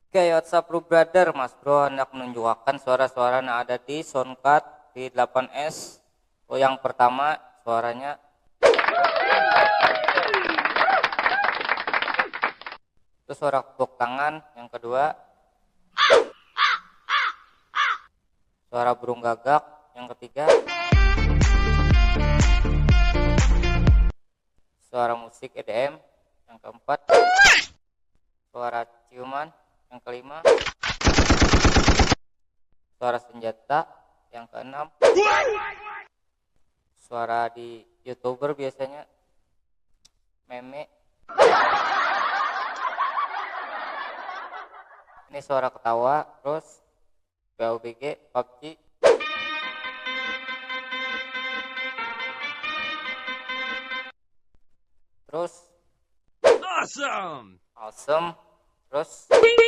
Oke, WhatsApp bro brother, Mas Bro hendak menunjukkan suara-suara yang ada di soundcard di 8S. Oh, yang pertama suaranya itu suara tepuk tangan, yang kedua suara burung gagak, yang ketiga suara musik EDM, yang keempat suara ciuman, yang kelima suara senjata, yang keenam suara di YouTuber biasanya meme. Ini suara ketawa, terus PUBG, PUBG, terus Awesome! awesome, terus